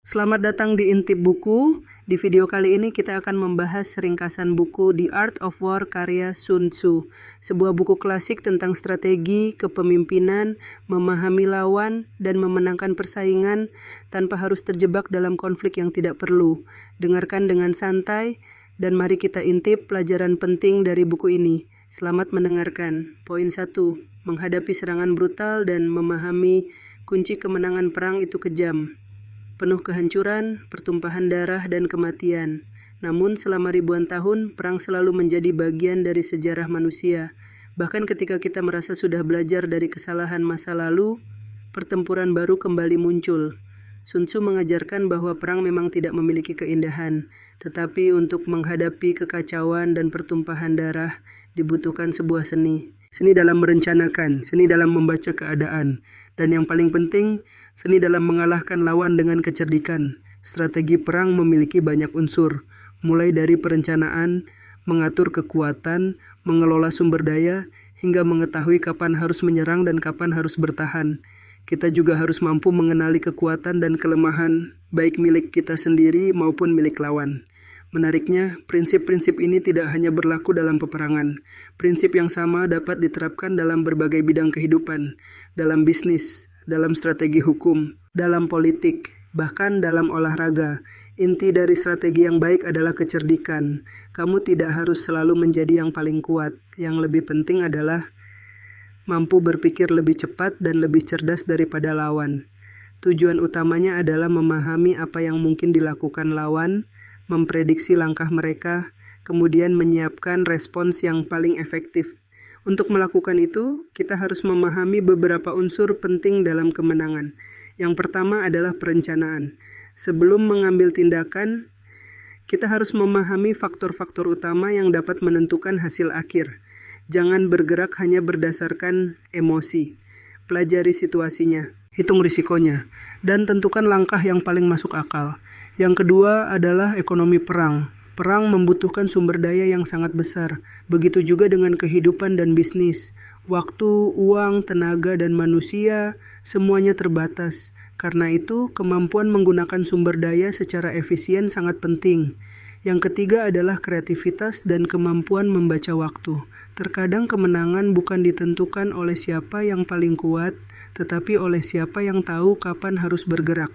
Selamat datang di Intip Buku. Di video kali ini kita akan membahas ringkasan buku The Art of War karya Sun Tzu. Sebuah buku klasik tentang strategi, kepemimpinan, memahami lawan, dan memenangkan persaingan tanpa harus terjebak dalam konflik yang tidak perlu. Dengarkan dengan santai, dan mari kita intip pelajaran penting dari buku ini. Selamat mendengarkan. Poin 1. Menghadapi serangan brutal dan memahami kunci kemenangan perang itu kejam. Penuh kehancuran, pertumpahan darah, dan kematian. Namun selama ribuan tahun, perang selalu menjadi bagian dari sejarah manusia. Bahkan ketika kita merasa sudah belajar dari kesalahan masa lalu, pertempuran baru kembali muncul. Sun Tzu mengajarkan bahwa perang memang tidak memiliki keindahan, tetapi untuk menghadapi kekacauan dan pertumpahan darah, dibutuhkan sebuah seni. Seni dalam merencanakan, seni dalam membaca keadaan, dan yang paling penting, seni dalam mengalahkan lawan dengan kecerdikan. Strategi perang memiliki banyak unsur, mulai dari perencanaan, mengatur kekuatan, mengelola sumber daya, hingga mengetahui kapan harus menyerang dan kapan harus bertahan. Kita juga harus mampu mengenali kekuatan dan kelemahan, baik milik kita sendiri maupun milik lawan. Menariknya, prinsip-prinsip ini tidak hanya berlaku dalam peperangan. Prinsip yang sama dapat diterapkan dalam berbagai bidang kehidupan, dalam bisnis, dalam strategi hukum, dalam politik, bahkan dalam olahraga. Inti dari strategi yang baik adalah kecerdikan. Kamu tidak harus selalu menjadi yang paling kuat. Yang lebih penting adalah mampu berpikir lebih cepat dan lebih cerdas daripada lawan. Tujuan utamanya adalah memahami apa yang mungkin dilakukan lawan, memprediksi langkah mereka, kemudian menyiapkan respons yang paling efektif. Untuk melakukan itu, kita harus memahami beberapa unsur penting dalam kemenangan. Yang pertama adalah perencanaan. Sebelum mengambil tindakan, kita harus memahami faktor-faktor utama yang dapat menentukan hasil akhir. Jangan bergerak hanya berdasarkan emosi. Pelajari situasinya, hitung risikonya, dan tentukan langkah yang paling masuk akal. Yang kedua adalah ekonomi perang. Perang membutuhkan sumber daya yang sangat besar. Begitu juga dengan kehidupan dan bisnis. Waktu, uang, tenaga, dan manusia, semuanya terbatas. Karena itu, kemampuan menggunakan sumber daya secara efisien sangat penting. Yang ketiga adalah kreativitas dan kemampuan membaca waktu. Terkadang kemenangan bukan ditentukan oleh siapa yang paling kuat, tetapi oleh siapa yang tahu kapan harus bergerak.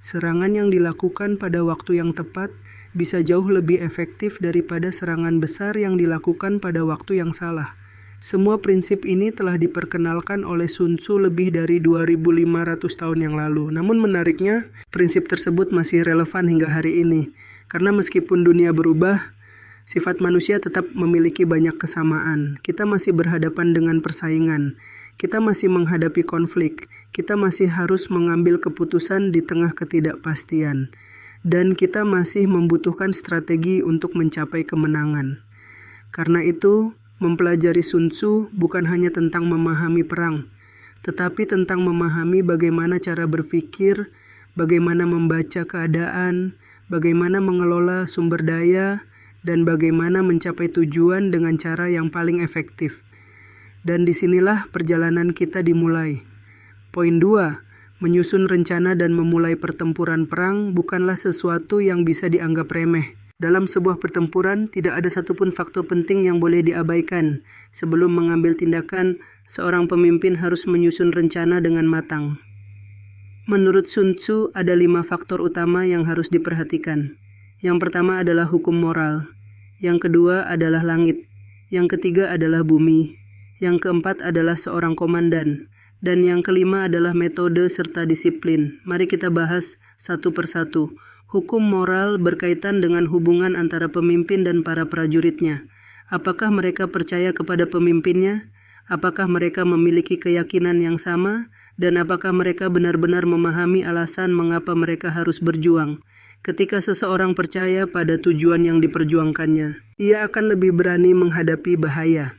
Serangan yang dilakukan pada waktu yang tepat bisa jauh lebih efektif daripada serangan besar yang dilakukan pada waktu yang salah. Semua prinsip ini telah diperkenalkan oleh Sun Tzu lebih dari 2500 tahun yang lalu. Namun menariknya, prinsip tersebut masih relevan hingga hari ini. Karena meskipun dunia berubah, sifat manusia tetap memiliki banyak kesamaan. Kita masih berhadapan dengan persaingan. Kita masih menghadapi konflik, kita masih harus mengambil keputusan di tengah ketidakpastian, dan kita masih membutuhkan strategi untuk mencapai kemenangan. Karena itu, mempelajari Sun Tzu bukan hanya tentang memahami perang, tetapi tentang memahami bagaimana cara berpikir, bagaimana membaca keadaan, bagaimana mengelola sumber daya, dan bagaimana mencapai tujuan dengan cara yang paling efektif. Dan disinilah perjalanan kita dimulai. Poin 2. Menyusun rencana dan memulai pertempuran perang bukanlah sesuatu yang bisa dianggap remeh. Dalam sebuah pertempuran, tidak ada satupun faktor penting yang boleh diabaikan. Sebelum mengambil tindakan, seorang pemimpin harus menyusun rencana dengan matang. Menurut Sun Tzu, ada 5 faktor utama yang harus diperhatikan. Yang pertama adalah hukum moral. Yang kedua adalah langit. Yang ketiga adalah bumi. Yang keempat adalah seorang komandan. Dan yang kelima adalah metode serta disiplin. Mari kita bahas satu persatu. Hukum moral berkaitan dengan hubungan antara pemimpin dan para prajuritnya. Apakah mereka percaya kepada pemimpinnya? Apakah mereka memiliki keyakinan yang sama? Dan apakah mereka benar-benar memahami alasan mengapa mereka harus berjuang? Ketika seseorang percaya pada tujuan yang diperjuangkannya, ia akan lebih berani menghadapi bahaya,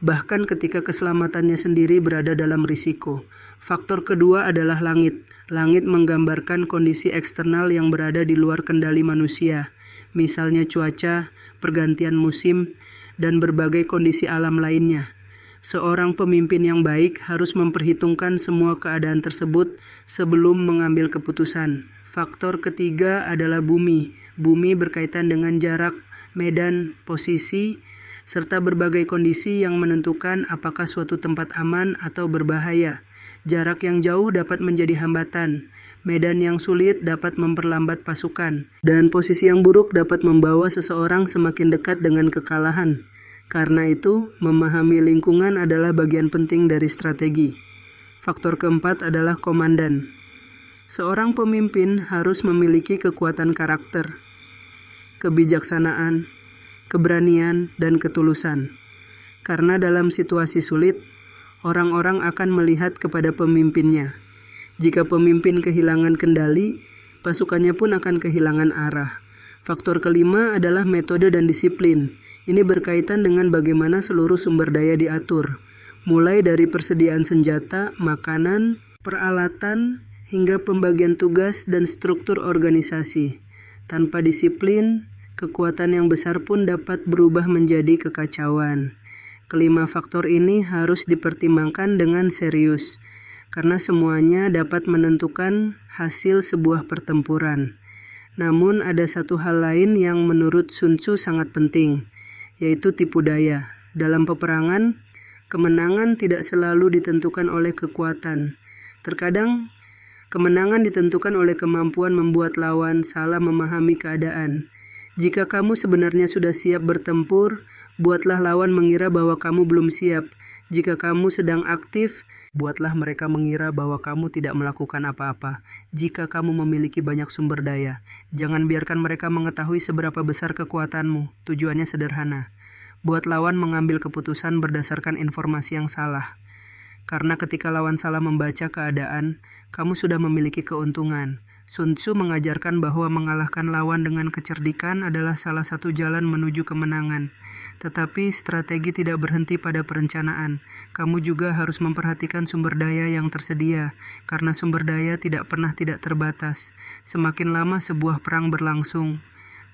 bahkan ketika keselamatannya sendiri berada dalam risiko. Faktor kedua adalah langit. Langit menggambarkan kondisi eksternal yang berada di luar kendali manusia, misalnya cuaca, pergantian musim, dan berbagai kondisi alam lainnya. Seorang pemimpin yang baik harus memperhitungkan semua keadaan tersebut sebelum mengambil keputusan. Faktor ketiga adalah bumi. Bumi berkaitan dengan jarak, medan, posisi, serta berbagai kondisi yang menentukan apakah suatu tempat aman atau berbahaya. Jarak yang jauh dapat menjadi hambatan. Medan yang sulit dapat memperlambat pasukan. Dan posisi yang buruk dapat membawa seseorang semakin dekat dengan kekalahan. Karena itu, memahami lingkungan adalah bagian penting dari strategi. Faktor keempat adalah komandan. Seorang pemimpin harus memiliki kekuatan karakter, kebijaksanaan, keberanian, dan ketulusan. Karena dalam situasi sulit, orang-orang akan melihat kepada pemimpinnya. Jika pemimpin kehilangan kendali, pasukannya pun akan kehilangan arah. Faktor kelima adalah metode dan disiplin. Ini berkaitan dengan bagaimana seluruh sumber daya diatur, mulai dari persediaan senjata, makanan, peralatan, hingga pembagian tugas dan struktur organisasi. Tanpa disiplin, kekuatan yang besar pun dapat berubah menjadi kekacauan. Kelima faktor ini harus dipertimbangkan dengan serius, karena semuanya dapat menentukan hasil sebuah pertempuran. Namun ada satu hal lain yang menurut Sun Tzu sangat penting, yaitu tipu daya. Dalam peperangan, kemenangan tidak selalu ditentukan oleh kekuatan. Terkadang, kemenangan ditentukan oleh kemampuan membuat lawan salah memahami keadaan. Jika kamu sebenarnya sudah siap bertempur, buatlah lawan mengira bahwa kamu belum siap. Jika kamu sedang aktif, buatlah mereka mengira bahwa kamu tidak melakukan apa-apa. Jika kamu memiliki banyak sumber daya, jangan biarkan mereka mengetahui seberapa besar kekuatanmu. Tujuannya sederhana. Buat lawan mengambil keputusan berdasarkan informasi yang salah. Karena ketika lawan salah membaca keadaan, kamu sudah memiliki keuntungan. Sun Tzu mengajarkan bahwa mengalahkan lawan dengan kecerdikan adalah salah satu jalan menuju kemenangan. Tetapi strategi tidak berhenti pada perencanaan. Kamu juga harus memperhatikan sumber daya yang tersedia, karena sumber daya tidak pernah tidak terbatas. Semakin lama sebuah perang berlangsung,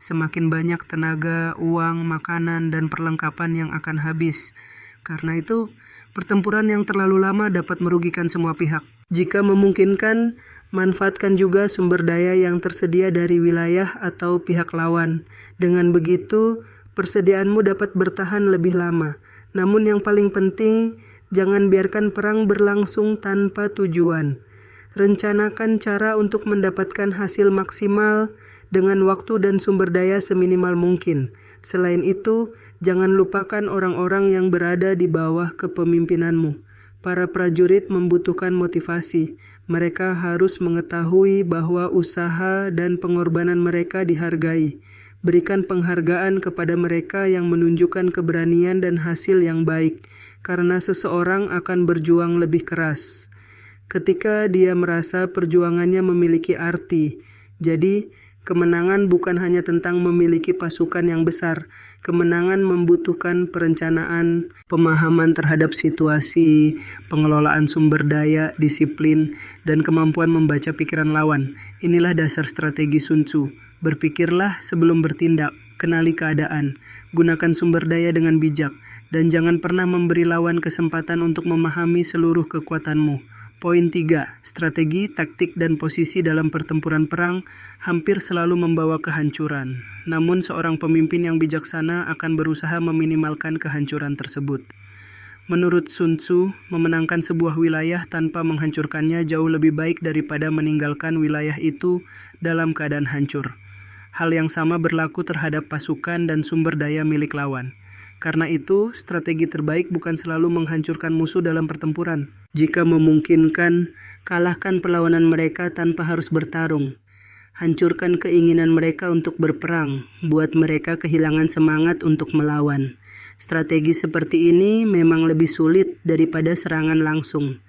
semakin banyak tenaga, uang, makanan, dan perlengkapan yang akan habis. Karena itu, pertempuran yang terlalu lama dapat merugikan semua pihak. Jika memungkinkan, manfaatkan juga sumber daya yang tersedia dari wilayah atau pihak lawan. Dengan begitu, persediaanmu dapat bertahan lebih lama. Namun yang paling penting, jangan biarkan perang berlangsung tanpa tujuan. Rencanakan cara untuk mendapatkan hasil maksimal dengan waktu dan sumber daya seminimal mungkin. Selain itu, jangan lupakan orang-orang yang berada di bawah kepemimpinanmu. Para prajurit membutuhkan motivasi. Mereka harus mengetahui bahwa usaha dan pengorbanan mereka dihargai. Berikan penghargaan kepada mereka yang menunjukkan keberanian dan hasil yang baik, karena seseorang akan berjuang lebih keras ketika dia merasa perjuangannya memiliki arti. Jadi, kemenangan bukan hanya tentang memiliki pasukan yang besar. Kemenangan membutuhkan perencanaan, pemahaman terhadap situasi, pengelolaan sumber daya, disiplin, dan kemampuan membaca pikiran lawan. Inilah dasar strategi Sun Tzu. Berpikirlah sebelum bertindak, kenali keadaan, gunakan sumber daya dengan bijak, dan jangan pernah memberi lawan kesempatan untuk memahami seluruh kekuatanmu. Poin 3. Strategi, taktik, dan posisi dalam pertempuran perang hampir selalu membawa kehancuran. Namun seorang pemimpin yang bijaksana akan berusaha meminimalkan kehancuran tersebut. Menurut Sun Tzu, memenangkan sebuah wilayah tanpa menghancurkannya jauh lebih baik daripada meninggalkan wilayah itu dalam keadaan hancur. Hal yang sama berlaku terhadap pasukan dan sumber daya milik lawan. Karena itu, strategi terbaik bukan selalu menghancurkan musuh dalam pertempuran. Jika memungkinkan, kalahkan perlawanan mereka tanpa harus bertarung. Hancurkan keinginan mereka untuk berperang, buat mereka kehilangan semangat untuk melawan. Strategi seperti ini memang lebih sulit daripada serangan langsung.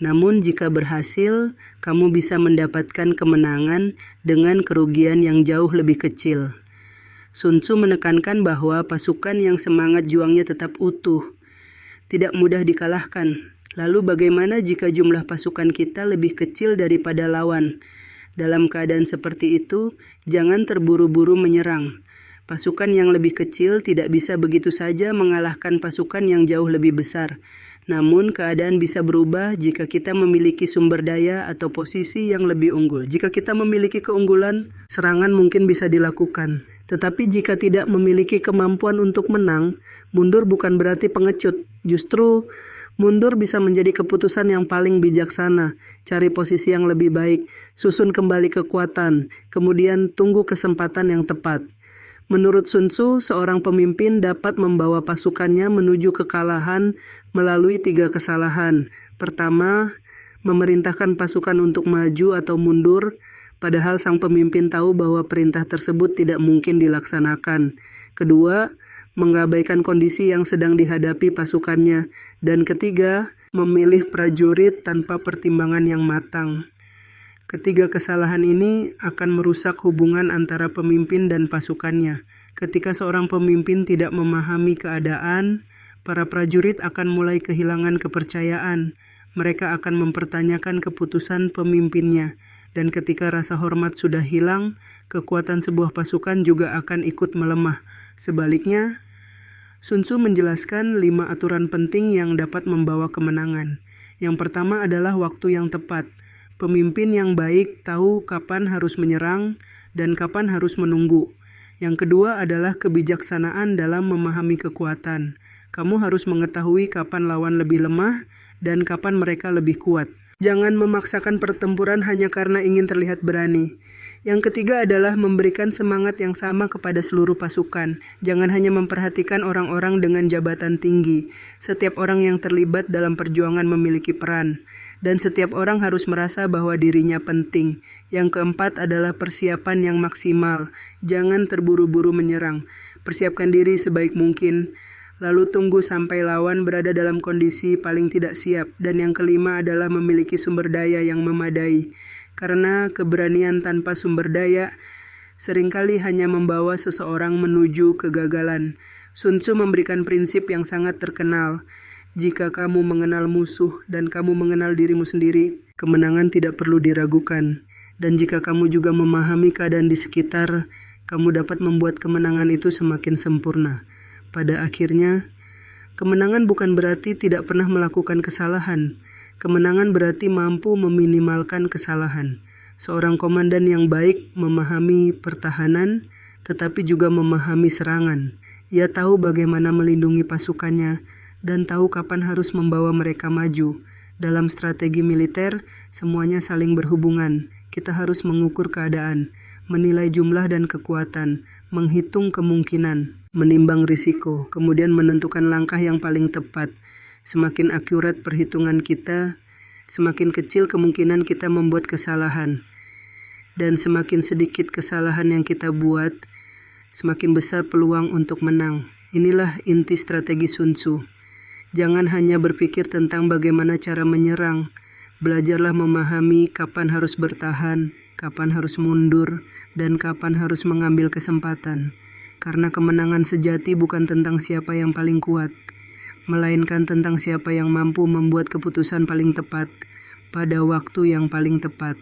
Namun jika berhasil, kamu bisa mendapatkan kemenangan dengan kerugian yang jauh lebih kecil. Sun Tzu menekankan bahwa pasukan yang semangat juangnya tetap utuh, tidak mudah dikalahkan. Lalu bagaimana jika jumlah pasukan kita lebih kecil daripada lawan? Dalam keadaan seperti itu, jangan terburu-buru menyerang. Pasukan yang lebih kecil tidak bisa begitu saja mengalahkan pasukan yang jauh lebih besar. Namun, keadaan bisa berubah jika kita memiliki sumber daya atau posisi yang lebih unggul. Jika kita memiliki keunggulan, serangan mungkin bisa dilakukan. Tetapi jika tidak memiliki kemampuan untuk menang, mundur bukan berarti pengecut. Justru, mundur bisa menjadi keputusan yang paling bijaksana. Cari posisi yang lebih baik, susun kembali kekuatan, kemudian tunggu kesempatan yang tepat. Menurut Sun Tzu, seorang pemimpin dapat membawa pasukannya menuju kekalahan melalui 3 kesalahan. Pertama, memerintahkan pasukan untuk maju atau mundur, padahal sang pemimpin tahu bahwa perintah tersebut tidak mungkin dilaksanakan. Kedua, mengabaikan kondisi yang sedang dihadapi pasukannya. Dan ketiga, memilih prajurit tanpa pertimbangan yang matang. Ketiga kesalahan ini akan merusak hubungan antara pemimpin dan pasukannya. Ketika seorang pemimpin tidak memahami keadaan, para prajurit akan mulai kehilangan kepercayaan. Mereka akan mempertanyakan keputusan pemimpinnya. Dan ketika rasa hormat sudah hilang, kekuatan sebuah pasukan juga akan ikut melemah. Sebaliknya, Sun Tzu menjelaskan 5 aturan penting yang dapat membawa kemenangan. Yang pertama adalah waktu yang tepat. Pemimpin yang baik tahu kapan harus menyerang dan kapan harus menunggu. Yang kedua adalah kebijaksanaan dalam memahami kekuatan. Kamu harus mengetahui kapan lawan lebih lemah dan kapan mereka lebih kuat. Jangan memaksakan pertempuran hanya karena ingin terlihat berani. Yang ketiga adalah memberikan semangat yang sama kepada seluruh pasukan. Jangan hanya memperhatikan orang-orang dengan jabatan tinggi. Setiap orang yang terlibat dalam perjuangan memiliki peran. Dan setiap orang harus merasa bahwa dirinya penting. Yang keempat adalah persiapan yang maksimal. Jangan terburu-buru menyerang. Persiapkan diri sebaik mungkin. Lalu tunggu sampai lawan berada dalam kondisi paling tidak siap. Dan yang kelima adalah memiliki sumber daya yang memadai. Karena keberanian tanpa sumber daya seringkali hanya membawa seseorang menuju kegagalan. Sun Tzu memberikan prinsip yang sangat terkenal. Jika kamu mengenal musuh dan kamu mengenal dirimu sendiri, kemenangan tidak perlu diragukan. Dan jika kamu juga memahami keadaan di sekitar, kamu dapat membuat kemenangan itu semakin sempurna. Pada akhirnya, kemenangan bukan berarti tidak pernah melakukan kesalahan. Kemenangan berarti mampu meminimalkan kesalahan. Seorang komandan yang baik memahami pertahanan, tetapi juga memahami serangan. Ia tahu bagaimana melindungi pasukannya, dan tahu kapan harus membawa mereka maju. Dalam strategi militer, semuanya saling berhubungan. Kita harus mengukur keadaan, menilai jumlah dan kekuatan, menghitung kemungkinan, menimbang risiko, kemudian menentukan langkah yang paling tepat. Semakin akurat perhitungan kita, semakin kecil kemungkinan kita membuat kesalahan. Dan semakin sedikit kesalahan yang kita buat, semakin besar peluang untuk menang. Inilah inti strategi Sun Tzu. Jangan hanya berpikir tentang bagaimana cara menyerang. Belajarlah memahami kapan harus bertahan, kapan harus mundur, dan kapan harus mengambil kesempatan. Karena kemenangan sejati bukan tentang siapa yang paling kuat, melainkan tentang siapa yang mampu membuat keputusan paling tepat pada waktu yang paling tepat.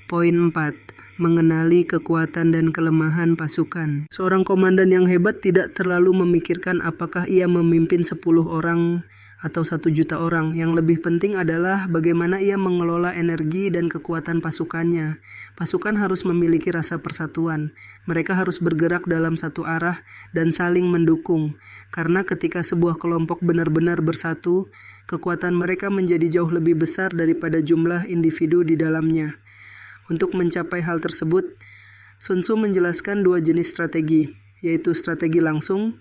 Poin 4. Mengenali kekuatan dan kelemahan pasukan. Seorang komandan yang hebat tidak terlalu memikirkan apakah ia memimpin 10 orang atau 1 juta orang. Yang lebih penting adalah bagaimana ia mengelola energi dan kekuatan pasukannya. Pasukan harus memiliki rasa persatuan. Mereka harus bergerak dalam satu arah dan saling mendukung. Karena ketika sebuah kelompok benar-benar bersatu, kekuatan mereka menjadi jauh lebih besar daripada jumlah individu di dalamnya. Untuk mencapai hal tersebut, Sun Tzu menjelaskan 2 jenis strategi, yaitu strategi langsung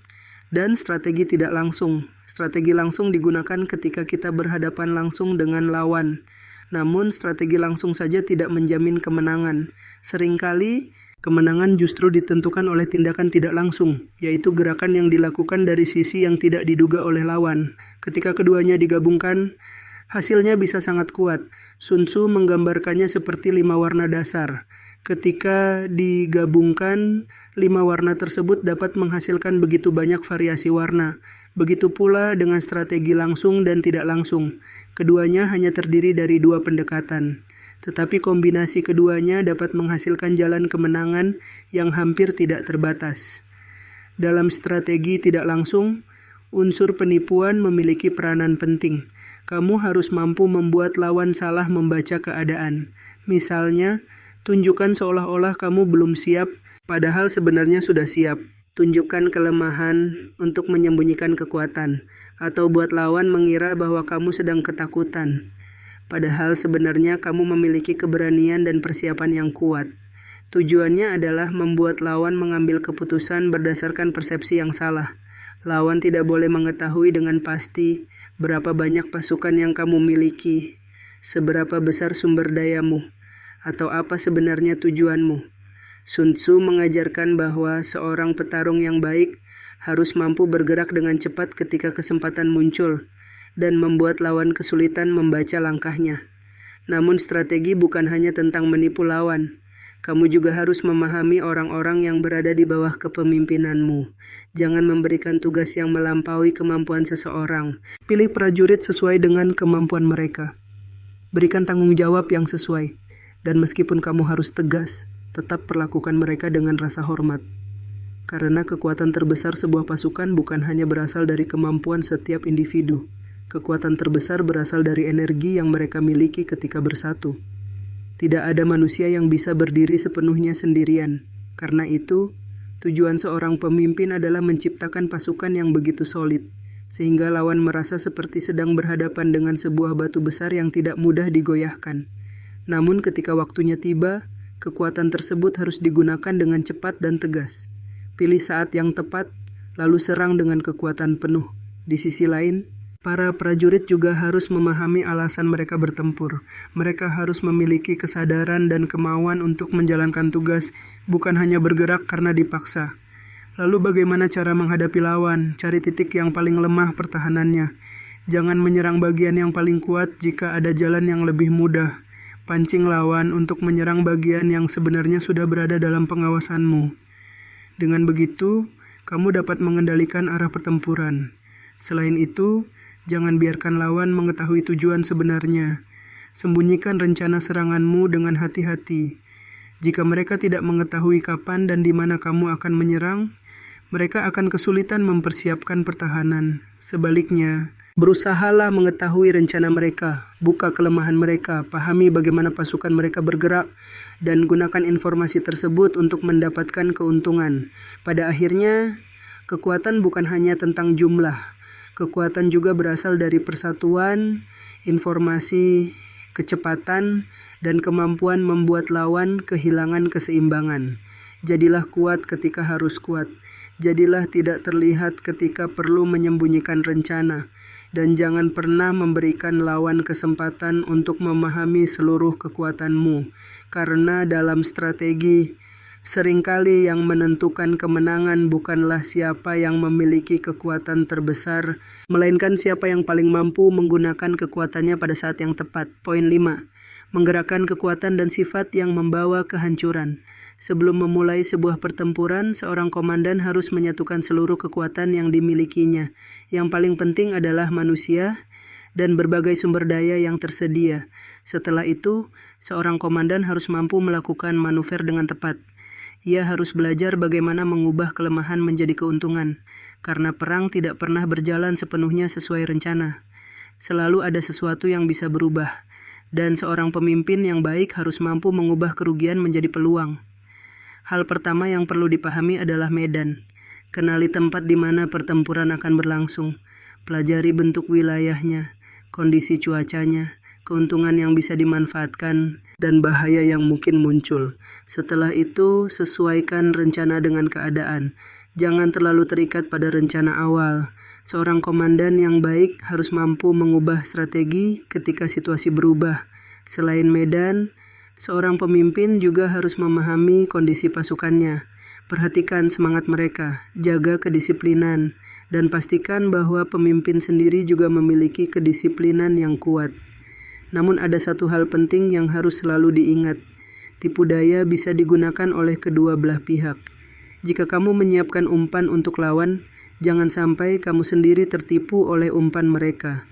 dan strategi tidak langsung. Strategi langsung digunakan ketika kita berhadapan langsung dengan lawan. Namun, strategi langsung saja tidak menjamin kemenangan. Seringkali, kemenangan justru ditentukan oleh tindakan tidak langsung, yaitu gerakan yang dilakukan dari sisi yang tidak diduga oleh lawan. Ketika keduanya digabungkan, hasilnya bisa sangat kuat. Sun Tzu menggambarkannya seperti 5 warna dasar. Ketika digabungkan, 5 warna tersebut dapat menghasilkan begitu banyak variasi warna. Begitu pula dengan strategi langsung dan tidak langsung. Keduanya hanya terdiri dari 2 pendekatan. Tetapi kombinasi keduanya dapat menghasilkan jalan kemenangan yang hampir tidak terbatas. Dalam strategi tidak langsung, Unsur penipuan memiliki peranan penting. Kamu harus mampu membuat lawan salah membaca keadaan. Misalnya, tunjukkan seolah-olah kamu belum siap, padahal sebenarnya sudah siap. Tunjukkan kelemahan untuk menyembunyikan kekuatan, atau buat lawan mengira bahwa kamu sedang ketakutan. Padahal sebenarnya kamu memiliki keberanian dan persiapan yang kuat. Tujuannya adalah membuat lawan mengambil keputusan berdasarkan persepsi yang salah. Lawan tidak boleh mengetahui dengan pasti berapa banyak pasukan yang kamu miliki, seberapa besar sumber dayamu, atau apa sebenarnya tujuanmu. Sun Tzu mengajarkan bahwa seorang petarung yang baik harus mampu bergerak dengan cepat ketika kesempatan muncul dan membuat lawan kesulitan membaca langkahnya. Namun strategi bukan hanya tentang menipu lawan. Kamu juga harus memahami orang-orang yang berada di bawah kepemimpinanmu. Jangan memberikan tugas yang melampaui kemampuan seseorang. Pilih prajurit sesuai dengan kemampuan mereka. Berikan tanggung jawab yang sesuai. Dan meskipun kamu harus tegas, tetap perlakukan mereka dengan rasa hormat. Karena kekuatan terbesar sebuah pasukan bukan hanya berasal dari kemampuan setiap individu. Kekuatan terbesar berasal dari energi yang mereka miliki ketika bersatu. Tidak ada manusia yang bisa berdiri sepenuhnya sendirian. Karena itu, tujuan seorang pemimpin adalah menciptakan pasukan yang begitu solid, sehingga lawan merasa seperti sedang berhadapan dengan sebuah batu besar yang tidak mudah digoyahkan. Namun ketika waktunya tiba, kekuatan tersebut harus digunakan dengan cepat dan tegas. Pilih saat yang tepat, lalu serang dengan kekuatan penuh. Di sisi lain, para prajurit juga harus memahami alasan mereka bertempur. Mereka harus memiliki kesadaran dan kemauan untuk menjalankan tugas, bukan hanya bergerak karena dipaksa. Lalu bagaimana cara menghadapi lawan? Cari titik yang paling lemah pertahanannya. Jangan menyerang bagian yang paling kuat jika ada jalan yang lebih mudah. Pancing lawan untuk menyerang bagian yang sebenarnya sudah berada dalam pengawasanmu. Dengan begitu, kamu dapat mengendalikan arah pertempuran. Selain itu, jangan biarkan lawan mengetahui tujuan sebenarnya. Sembunyikan rencana seranganmu dengan hati-hati. Jika mereka tidak mengetahui kapan dan di mana kamu akan menyerang, mereka akan kesulitan mempersiapkan pertahanan. Sebaliknya, berusahalah mengetahui rencana mereka, buka kelemahan mereka, pahami bagaimana pasukan mereka bergerak, dan gunakan informasi tersebut untuk mendapatkan keuntungan. Pada akhirnya, kekuatan bukan hanya tentang jumlah. Kekuatan juga berasal dari persatuan, informasi, kecepatan, dan kemampuan membuat lawan kehilangan keseimbangan. Jadilah kuat ketika harus kuat. Jadilah tidak terlihat ketika perlu menyembunyikan rencana. Dan jangan pernah memberikan lawan kesempatan untuk memahami seluruh kekuatanmu. Karena dalam strategi, seringkali yang menentukan kemenangan bukanlah siapa yang memiliki kekuatan terbesar, melainkan siapa yang paling mampu menggunakan kekuatannya pada saat yang tepat. Poin 5. Menggerakkan kekuatan dan sifat yang membawa kehancuran. Sebelum memulai sebuah pertempuran, seorang komandan harus menyatukan seluruh kekuatan yang dimilikinya. Yang paling penting adalah manusia dan berbagai sumber daya yang tersedia. Setelah itu, seorang komandan harus mampu melakukan manuver dengan tepat. Ia harus belajar bagaimana mengubah kelemahan menjadi keuntungan, karena perang tidak pernah berjalan sepenuhnya sesuai rencana. Selalu ada sesuatu yang bisa berubah, dan seorang pemimpin yang baik harus mampu mengubah kerugian menjadi peluang. Hal pertama yang perlu dipahami adalah medan. Kenali tempat di mana pertempuran akan berlangsung. Pelajari bentuk wilayahnya, kondisi cuacanya, keuntungan yang bisa dimanfaatkan, dan bahaya yang mungkin muncul. Setelah itu, sesuaikan rencana dengan keadaan. Jangan terlalu terikat pada rencana awal. Seorang komandan yang baik harus mampu mengubah strategi ketika situasi berubah. Selain medan, seorang pemimpin juga harus memahami kondisi pasukannya. Perhatikan semangat mereka, jaga kedisiplinan, dan pastikan bahwa pemimpin sendiri juga memiliki kedisiplinan yang kuat. Namun ada satu hal penting yang harus selalu diingat. Tipu daya bisa digunakan oleh kedua belah pihak. Jika kamu menyiapkan umpan untuk lawan, jangan sampai kamu sendiri tertipu oleh umpan mereka.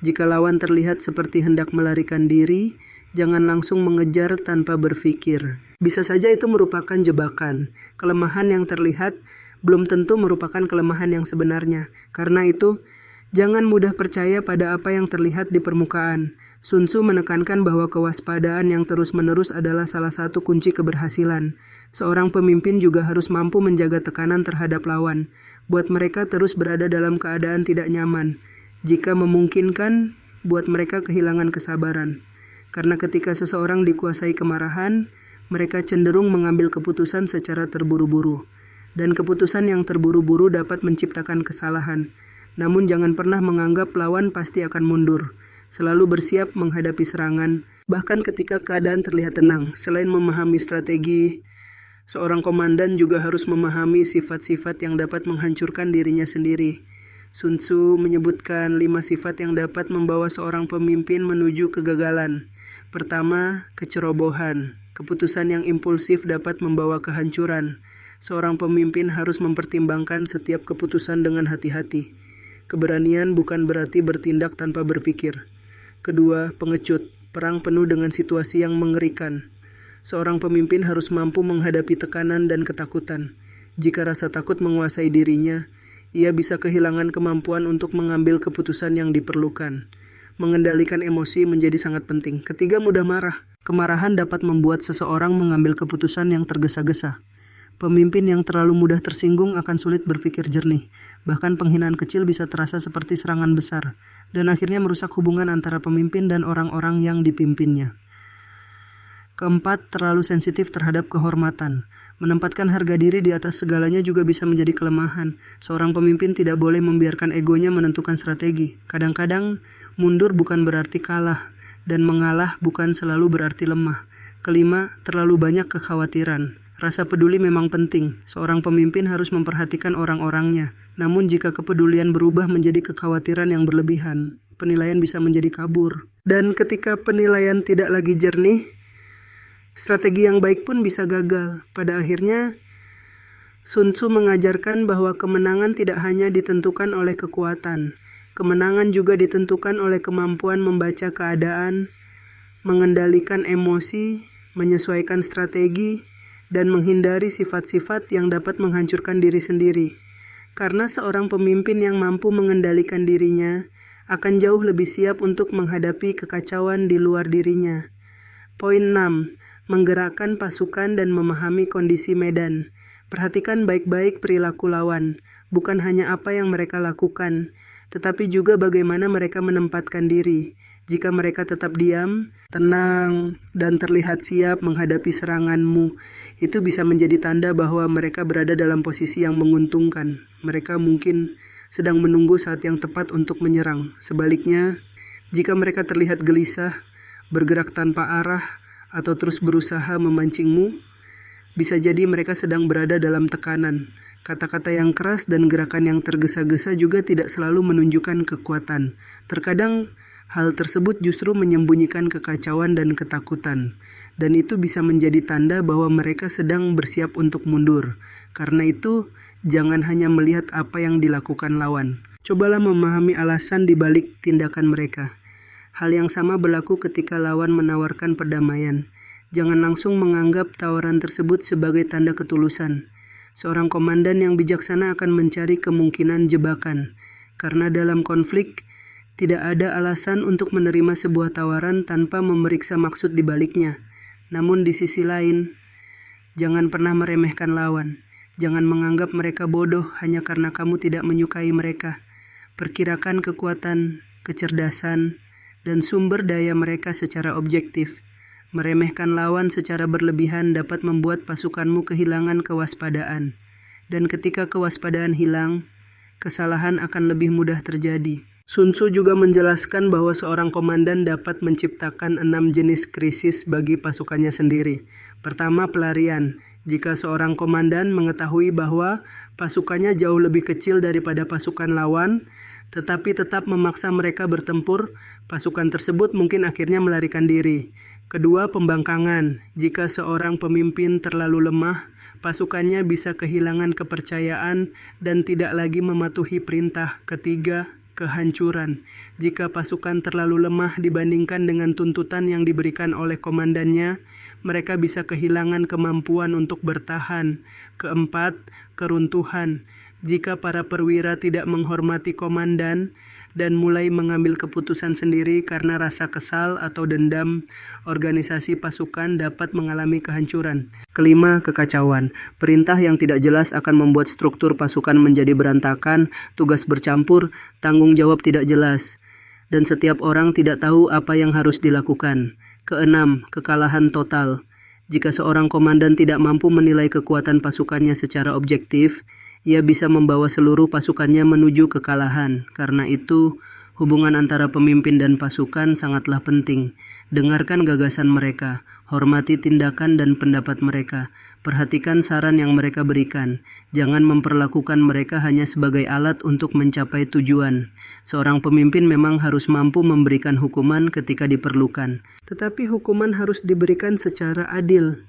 Jika lawan terlihat seperti hendak melarikan diri, jangan langsung mengejar tanpa berpikir. Bisa saja itu merupakan jebakan. Kelemahan yang terlihat belum tentu merupakan kelemahan yang sebenarnya. Karena itu, jangan mudah percaya pada apa yang terlihat di permukaan. Sun Tzu menekankan bahwa kewaspadaan yang terus-menerus adalah salah satu kunci keberhasilan. Seorang pemimpin juga harus mampu menjaga tekanan terhadap lawan, buat mereka terus berada dalam keadaan tidak nyaman. Jika memungkinkan, buat mereka kehilangan kesabaran. Karena ketika seseorang dikuasai kemarahan, mereka cenderung mengambil keputusan secara terburu-buru. Dan keputusan yang terburu-buru dapat menciptakan kesalahan. Namun jangan pernah menganggap lawan pasti akan mundur. Selalu bersiap menghadapi serangan, bahkan ketika keadaan terlihat tenang. Selain memahami strategi, seorang komandan juga harus memahami sifat-sifat yang dapat menghancurkan dirinya sendiri. Sun Tzu menyebutkan 5 sifat yang dapat membawa seorang pemimpin menuju kegagalan. Pertama, kecerobohan. Keputusan yang impulsif dapat membawa kehancuran. Seorang pemimpin harus mempertimbangkan setiap keputusan dengan hati-hati. Keberanian bukan berarti bertindak tanpa berpikir. Kedua, pengecut. Perang penuh dengan situasi yang mengerikan. Seorang pemimpin harus mampu menghadapi tekanan dan ketakutan. Jika rasa takut menguasai dirinya, ia bisa kehilangan kemampuan untuk mengambil keputusan yang diperlukan. Mengendalikan emosi menjadi sangat penting. Ketiga, mudah marah. Kemarahan dapat membuat seseorang mengambil keputusan yang tergesa-gesa. Pemimpin yang terlalu mudah tersinggung akan sulit berpikir jernih. Bahkan penghinaan kecil bisa terasa seperti serangan besar, dan akhirnya merusak hubungan antara pemimpin dan orang-orang yang dipimpinnya. Keempat, terlalu sensitif terhadap kehormatan. Menempatkan harga diri di atas segalanya juga bisa menjadi kelemahan. Seorang pemimpin tidak boleh membiarkan egonya menentukan strategi. Kadang-kadang, mundur bukan berarti kalah, dan mengalah bukan selalu berarti lemah. Kelima, terlalu banyak kekhawatiran. Rasa peduli memang penting. Seorang pemimpin harus memperhatikan orang-orangnya. Namun jika kepedulian berubah menjadi kekhawatiran yang berlebihan, penilaian bisa menjadi kabur. Dan ketika penilaian tidak lagi jernih, strategi yang baik pun bisa gagal. Pada akhirnya, Sun Tzu mengajarkan bahwa kemenangan tidak hanya ditentukan oleh kekuatan. Kemenangan juga ditentukan oleh kemampuan membaca keadaan, mengendalikan emosi, menyesuaikan strategi, dan menghindari sifat-sifat yang dapat menghancurkan diri sendiri. Karena seorang pemimpin yang mampu mengendalikan dirinya akan jauh lebih siap untuk menghadapi kekacauan di luar dirinya. Poin 6. Menggerakkan pasukan dan memahami kondisi medan. Perhatikan baik-baik perilaku lawan, bukan hanya apa yang mereka lakukan, tetapi juga bagaimana mereka menempatkan diri. Jika mereka tetap diam, tenang, dan terlihat siap menghadapi seranganmu, itu bisa menjadi tanda bahwa mereka berada dalam posisi yang menguntungkan. Mereka mungkin sedang menunggu saat yang tepat untuk menyerang. Sebaliknya, jika mereka terlihat gelisah, bergerak tanpa arah, atau terus berusaha memancingmu, bisa jadi mereka sedang berada dalam tekanan. Kata-kata yang keras dan gerakan yang tergesa-gesa juga tidak selalu menunjukkan kekuatan. Terkadang, hal tersebut justru menyembunyikan kekacauan dan ketakutan, dan itu bisa menjadi tanda bahwa mereka sedang bersiap untuk mundur. Karena itu, jangan hanya melihat apa yang dilakukan lawan. Cobalah memahami alasan di balik tindakan mereka. Hal yang sama berlaku ketika lawan menawarkan perdamaian. Jangan langsung menganggap tawaran tersebut sebagai tanda ketulusan. Seorang komandan yang bijaksana akan mencari kemungkinan jebakan, karena dalam konflik, tidak ada alasan untuk menerima sebuah tawaran tanpa memeriksa maksud di baliknya. Namun di sisi lain, jangan pernah meremehkan lawan. Jangan menganggap mereka bodoh hanya karena kamu tidak menyukai mereka. Perkirakan kekuatan, kecerdasan, dan sumber daya mereka secara objektif. Meremehkan lawan secara berlebihan dapat membuat pasukanmu kehilangan kewaspadaan. Dan ketika kewaspadaan hilang, kesalahan akan lebih mudah terjadi. Sun Tzu juga menjelaskan bahwa seorang komandan dapat menciptakan 6 jenis krisis bagi pasukannya sendiri. Pertama, pelarian. Jika seorang komandan mengetahui bahwa pasukannya jauh lebih kecil daripada pasukan lawan, tetapi tetap memaksa mereka bertempur, pasukan tersebut mungkin akhirnya melarikan diri. Kedua, pembangkangan. Jika seorang pemimpin terlalu lemah, pasukannya bisa kehilangan kepercayaan dan tidak lagi mematuhi perintah. Ketiga, kehancuran. Jika pasukan terlalu lemah dibandingkan dengan tuntutan yang diberikan oleh komandannya, mereka bisa kehilangan kemampuan untuk bertahan. Keempat, keruntuhan. Jika para perwira tidak menghormati komandan dan mulai mengambil keputusan sendiri karena rasa kesal atau dendam, organisasi pasukan dapat mengalami kehancuran. Kelima, kekacauan. Perintah yang tidak jelas akan membuat struktur pasukan menjadi berantakan, tugas bercampur, tanggung jawab tidak jelas, dan setiap orang tidak tahu apa yang harus dilakukan. Keenam, kekalahan total. Jika seorang komandan tidak mampu menilai kekuatan pasukannya secara objektif, ia bisa membawa seluruh pasukannya menuju kekalahan. Karena itu, hubungan antara pemimpin dan pasukan sangatlah penting. Dengarkan gagasan mereka, hormati tindakan dan pendapat mereka, perhatikan saran yang mereka berikan. Jangan memperlakukan mereka hanya sebagai alat untuk mencapai tujuan. Seorang pemimpin memang harus mampu memberikan hukuman ketika diperlukan, tetapi hukuman harus diberikan secara adil.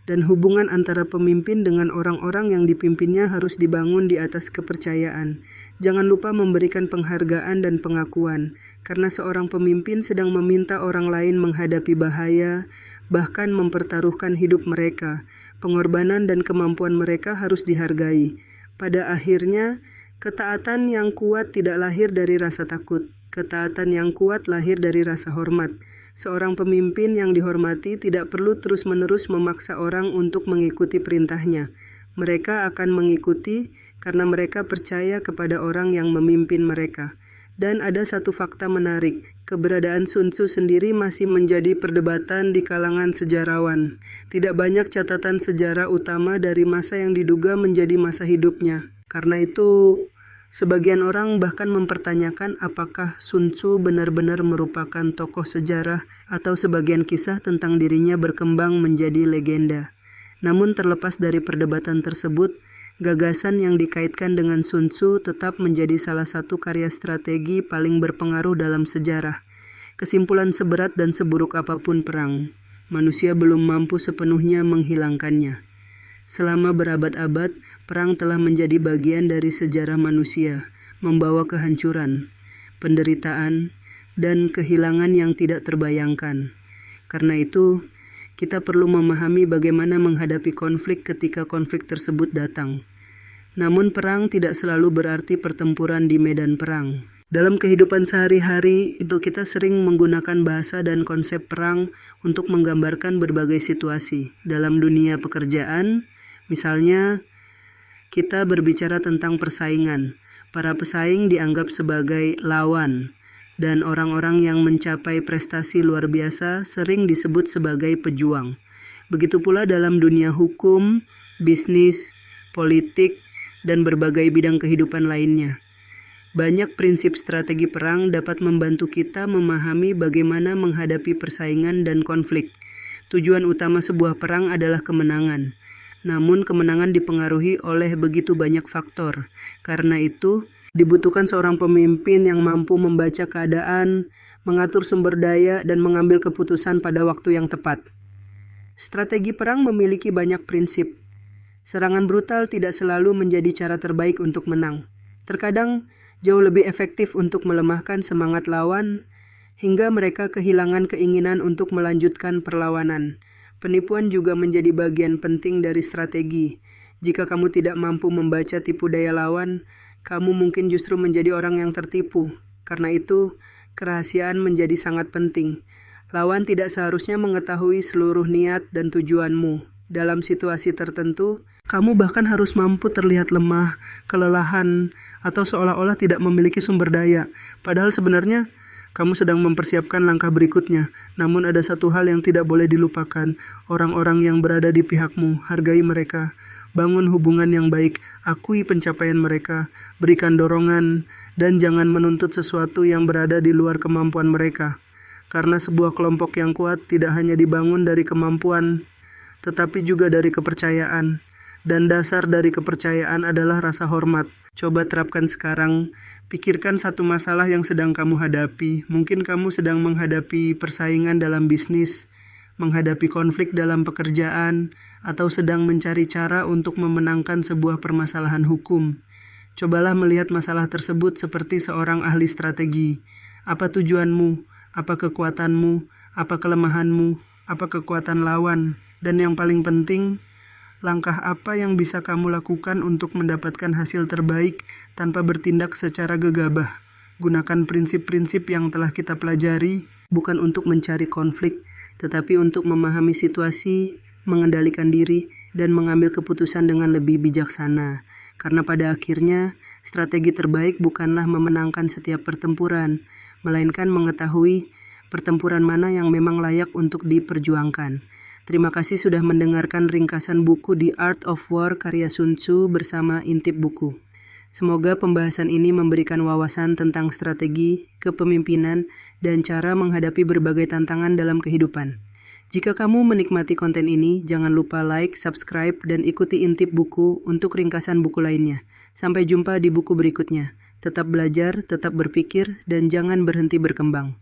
Dan hubungan antara pemimpin dengan orang-orang yang dipimpinnya harus dibangun di atas kepercayaan. Jangan lupa memberikan penghargaan dan pengakuan, karena seorang pemimpin sedang meminta orang lain menghadapi bahaya, bahkan mempertaruhkan hidup mereka. Pengorbanan dan kemampuan mereka harus dihargai. Pada akhirnya, ketaatan yang kuat tidak lahir dari rasa takut. Ketaatan yang kuat lahir dari rasa hormat. Seorang pemimpin yang dihormati tidak perlu terus-menerus memaksa orang untuk mengikuti perintahnya. Mereka akan mengikuti karena mereka percaya kepada orang yang memimpin mereka. Dan ada satu fakta menarik, keberadaan Sun Tzu sendiri masih menjadi perdebatan di kalangan sejarawan. Tidak banyak catatan sejarah utama dari masa yang diduga menjadi masa hidupnya. Karena itu, sebagian orang bahkan mempertanyakan apakah Sun Tzu benar-benar merupakan tokoh sejarah atau sebagian kisah tentang dirinya berkembang menjadi legenda. Namun terlepas dari perdebatan tersebut, gagasan yang dikaitkan dengan Sun Tzu tetap menjadi salah satu karya strategi paling berpengaruh dalam sejarah. Kesimpulan seberat dan seburuk apapun perang, manusia belum mampu sepenuhnya menghilangkannya. Selama berabad-abad, perang telah menjadi bagian dari sejarah manusia, membawa kehancuran, penderitaan, dan kehilangan yang tidak terbayangkan. Karena itu, kita perlu memahami bagaimana menghadapi konflik ketika konflik tersebut datang. Namun perang tidak selalu berarti pertempuran di medan perang. Dalam kehidupan sehari-hari, itu kita sering menggunakan bahasa dan konsep perang untuk menggambarkan berbagai situasi. Dalam dunia pekerjaan, misalnya, kita berbicara tentang persaingan. Para pesaing dianggap sebagai lawan, dan orang-orang yang mencapai prestasi luar biasa sering disebut sebagai pejuang. Begitu pula dalam dunia hukum, bisnis, politik, dan berbagai bidang kehidupan lainnya. Banyak prinsip strategi perang dapat membantu kita memahami bagaimana menghadapi persaingan dan konflik. Tujuan utama sebuah perang adalah kemenangan. Namun kemenangan dipengaruhi oleh begitu banyak faktor. Karena itu, dibutuhkan seorang pemimpin yang mampu membaca keadaan, mengatur sumber daya, dan mengambil keputusan pada waktu yang tepat. Strategi perang memiliki banyak prinsip. Serangan brutal tidak selalu menjadi cara terbaik untuk menang. Terkadang, jauh lebih efektif untuk melemahkan semangat lawan, hingga mereka kehilangan keinginan untuk melanjutkan perlawanan. Penipuan juga menjadi bagian penting dari strategi. Jika kamu tidak mampu membaca tipu daya lawan, kamu mungkin justru menjadi orang yang tertipu. Karena itu, kerahasiaan menjadi sangat penting. Lawan tidak seharusnya mengetahui seluruh niat dan tujuanmu. Dalam situasi tertentu, kamu bahkan harus mampu terlihat lemah, kelelahan, atau seolah-olah tidak memiliki sumber daya. Padahal sebenarnya, kamu sedang mempersiapkan langkah berikutnya. Namun ada satu hal yang tidak boleh dilupakan. Orang-orang yang berada di pihakmu, hargai mereka. Bangun hubungan yang baik, akui pencapaian mereka, berikan dorongan, dan jangan menuntut sesuatu yang berada di luar kemampuan mereka. Karena sebuah kelompok yang kuat tidak hanya dibangun dari kemampuan, tetapi juga dari kepercayaan. Dan dasar dari kepercayaan adalah rasa hormat. Coba terapkan sekarang. Pikirkan satu masalah yang sedang kamu hadapi. Mungkin kamu sedang menghadapi persaingan dalam bisnis, menghadapi konflik dalam pekerjaan, atau sedang mencari cara untuk memenangkan sebuah permasalahan hukum. Cobalah melihat masalah tersebut seperti seorang ahli strategi. Apa tujuanmu? Apa kekuatanmu? Apa kelemahanmu? Apa kekuatan lawan? Dan yang paling penting, langkah apa yang bisa kamu lakukan untuk mendapatkan hasil terbaik tanpa bertindak secara gegabah? Gunakan prinsip-prinsip yang telah kita pelajari, bukan untuk mencari konflik, tetapi untuk memahami situasi, mengendalikan diri, dan mengambil keputusan dengan lebih bijaksana. Karena pada akhirnya, strategi terbaik bukanlah memenangkan setiap pertempuran, melainkan mengetahui pertempuran mana yang memang layak untuk diperjuangkan. Terima kasih sudah mendengarkan ringkasan buku The Art of War karya Sun Tzu bersama Intip Buku. Semoga pembahasan ini memberikan wawasan tentang strategi, kepemimpinan, dan cara menghadapi berbagai tantangan dalam kehidupan. Jika kamu menikmati konten ini, jangan lupa like, subscribe, dan ikuti Intip Buku untuk ringkasan buku lainnya. Sampai jumpa di buku berikutnya. Tetap belajar, tetap berpikir, dan jangan berhenti berkembang.